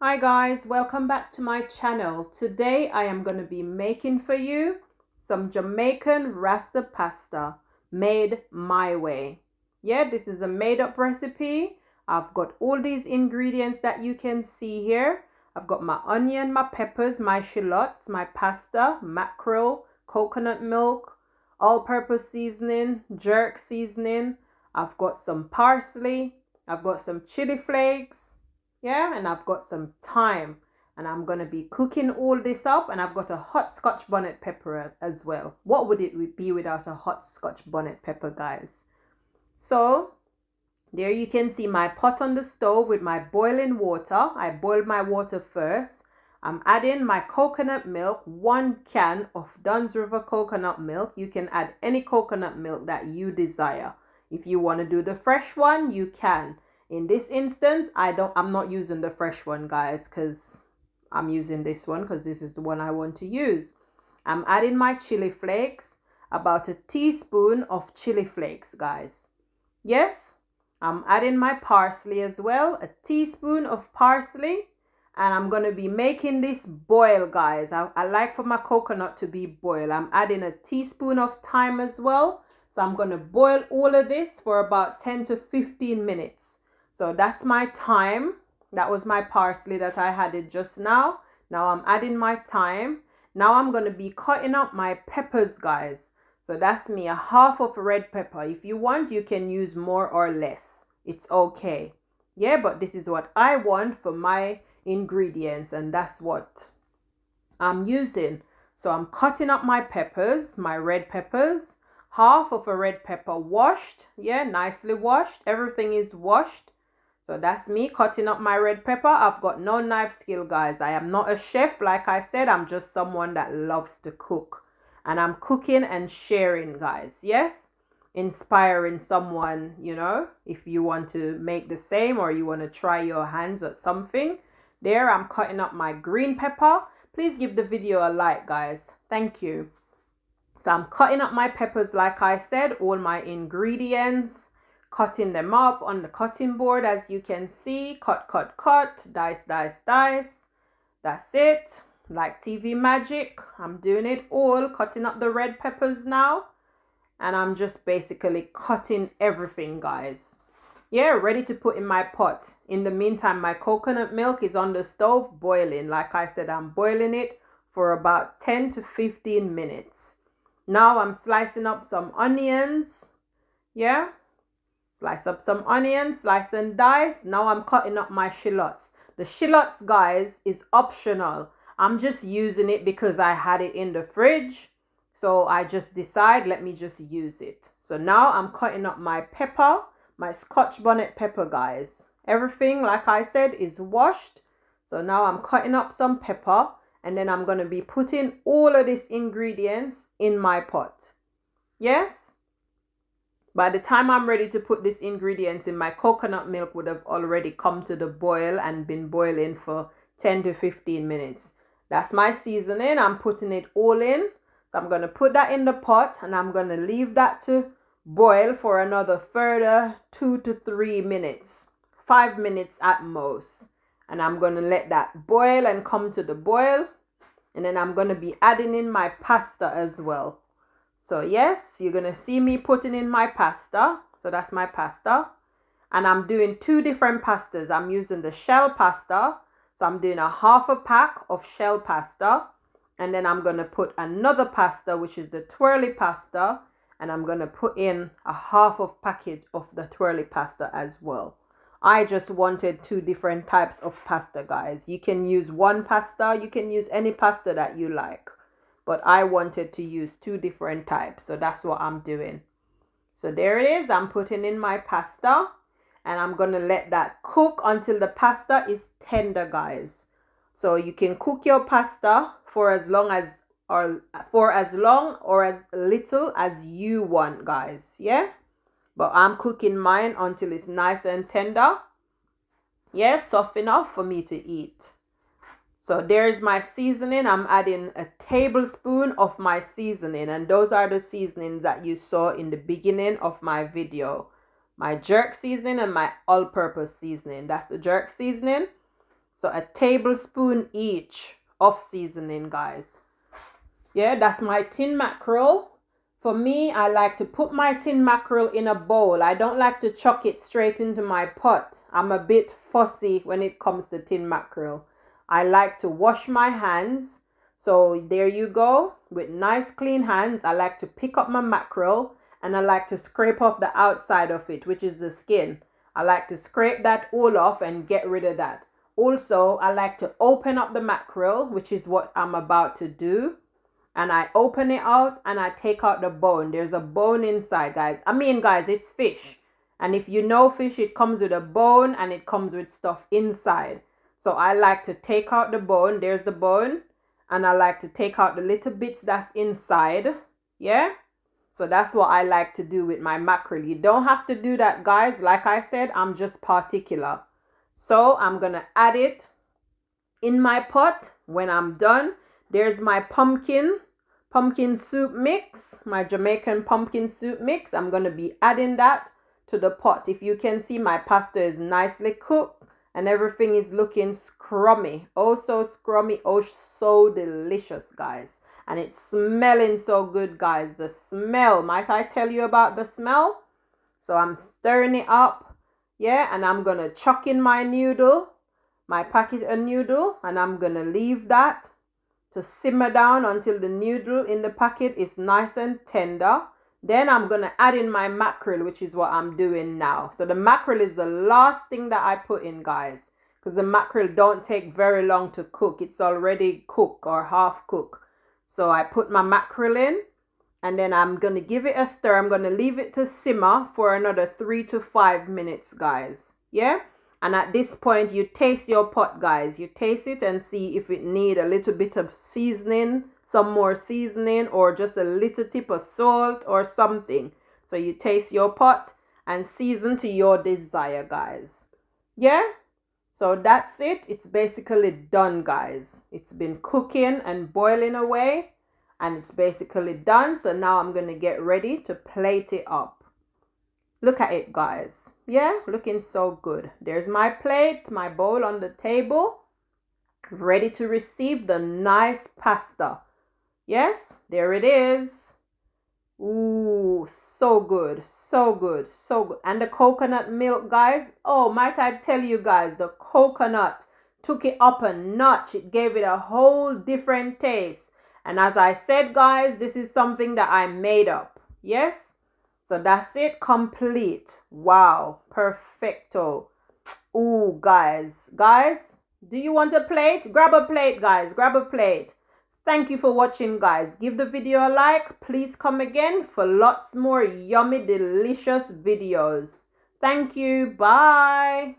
Hi guys, welcome back to my channel. Today I am going to be making for you some Jamaican Rasta pasta made my way. Yeah, this is a made up recipe. I've got all these ingredients that you can see here. I've got my onion, my peppers, my shallots, my pasta, mackerel, coconut milk, all-purpose seasoning, jerk seasoning. I've got some parsley. I've got some chili flakes. Yeah, and I've got some thyme, and I'm going to be cooking all this up, and I've got a hot scotch bonnet pepper as well. What would it be without a hot scotch bonnet pepper, guys? So there you can see my pot on the stove with my boiling water. I boiled my water first. I'm adding my coconut milk, 1 can of Dunn's River coconut milk. You can add any coconut milk that you desire. If you want to do the fresh one, you can. In this instance, I'm not using the fresh one, guys, because I'm using this one because this is the one I want to use. I'm adding my chili flakes, about a teaspoon of chili flakes, guys. Yes, I'm adding my parsley as well, a teaspoon of parsley. And I'm going to be making this boil, guys. I like for my coconut to be boiled. I'm adding a teaspoon of thyme as well. So I'm going to boil all of this for about 10 to 15 minutes. So that's my thyme. That was my parsley that I added just now. Now I'm adding my thyme. Now I'm going to be cutting up my peppers, guys. So that's me, a half of a red pepper. If you want, you can use more or less. It's okay. Yeah, but this is what I want for my ingredients, and that's what I'm using. So I'm cutting up my peppers, my red peppers. Half of a red pepper washed. Yeah, nicely washed. Everything is washed. So that's me cutting up my red pepper. I've got no knife skill, guys. I am not a chef. Like I said, I'm just someone that loves to cook. And I'm cooking and sharing, guys. Yes? Inspiring someone, if you want to make the same or you want to try your hands at something. There, I'm cutting up my green pepper. Please give the video a like, guys. Thank you. So I'm cutting up my peppers, like I said, all my ingredients. Cutting them up on the cutting board, as you can see. Cut, cut, cut. Dice, dice, dice. That's it. Like TV magic. I'm doing it all. Cutting up the red peppers now. And I'm just basically cutting everything, guys. Yeah, ready to put in my pot. In the meantime, my coconut milk is on the stove boiling. Like I said, I'm boiling it for about 10 to 15 minutes. Now I'm slicing up some onions. Yeah. Slice up some onions, slice and dice. Now I'm cutting up my shallots. The shallots, guys, is optional. I'm just using it because I had it in the fridge. So I just decide, let me just use it. So now I'm cutting up my pepper, my scotch bonnet pepper, guys. Everything, like I said, is washed. So now I'm cutting up some pepper. And then I'm going to be putting all of these ingredients in my pot. Yes? By the time I'm ready to put these ingredients in, my coconut milk would have already come to the boil and been boiling for 10 to 15 minutes. That's my seasoning. I'm putting it all in. So I'm going to put that in the pot and I'm going to leave that to boil for another further 2 to 3 minutes. 5 minutes at most. And I'm going to let that boil and come to the boil. And then I'm going to be adding in my pasta as well. So yes, you're going to see me putting in my pasta. So that's my pasta. And I'm doing 2 different pastas. I'm using the shell pasta. So I'm doing a half a pack of shell pasta. And then I'm going to put another pasta, which is the twirly pasta. And I'm going to put in a half of packet of the twirly pasta as well. I just wanted 2 different types of pasta, guys. You can use one pasta. You can use any pasta that you like. But I wanted to use 2 different types. So that's what I'm doing. So there it is. I'm putting in my pasta. And I'm going to let that cook until the pasta is tender, guys. So you can cook your pasta for as long or as little as you want, guys. Yeah? But I'm cooking mine until it's nice and tender. Yeah, soft enough for me to eat. So there's my seasoning. I'm adding a tablespoon of my seasoning. And those are the seasonings that you saw in the beginning of my video. My jerk seasoning and my all-purpose seasoning. That's the jerk seasoning. So a tablespoon each of seasoning, guys. Yeah, that's my tin mackerel. For me, I like to put my tin mackerel in a bowl. I don't like to chuck it straight into my pot. I'm a bit fussy when it comes to tin mackerel. I like to wash my hands. So there you go. With nice clean hands, I like to pick up my mackerel and I like to scrape off the outside of it, which is the skin. I like to scrape that all off and get rid of that. Also, I like to open up the mackerel, which is what I'm about to do. And I open it out and I take out the bone. There's a bone inside, guys. Guys, it's fish. And if you know fish, it comes with a bone and it comes with stuff inside. So I like to take out the bone. There's the bone. And I like to take out the little bits that's inside. Yeah? So that's what I like to do with my mackerel. You don't have to do that, guys. Like I said, I'm just particular. So I'm going to add it in my pot. When I'm done, there's my pumpkin soup mix, my Jamaican pumpkin soup mix. I'm going to be adding that to the pot. If you can see, my pasta is nicely cooked and everything is looking scrummy. Oh, so scrummy. Oh, so delicious, guys. And it's smelling so good, guys. The smell. Might I tell you about the smell? So I'm stirring it up. Yeah, and I'm going to chuck in my noodle, my packet of noodle, and I'm going to leave that to simmer down until the noodle in the packet is nice and tender. Then I'm going to add in my mackerel, which is what I'm doing now. So the mackerel is the last thing that I put in, guys, because the mackerel don't take very long to cook. It's already cooked or half cooked. So I put my mackerel in and then I'm going to give it a stir. I'm going to leave it to simmer for another 3 to 5 minutes, guys. Yeah? And at this point, you taste your pot, guys. You taste it and see if it need a little bit of seasoning, some more seasoning, or just a little tip of salt or something. So you taste your pot and season to your desire, guys. Yeah? So that's it. It's basically done, guys. It's been cooking and boiling away, and it's basically done. So now I'm going to get ready to plate it up. Look at it, guys. Yeah, looking so good. There's my plate, my bowl on the table, ready to receive the nice pasta. Yes, there it is. Ooh, so good, so good, so good. And the coconut milk, guys. Oh, might I tell you guys, the coconut took it up a notch. It gave it a whole different taste. And as I said, guys, this is something that I made up. Yes? So that's it, complete. Wow, perfecto. Ooh, guys, do you want a plate? Grab a plate, guys, grab a plate. Thank you for watching, guys. Give the video a like. Please come again for lots more yummy, delicious videos. Thank you. Bye.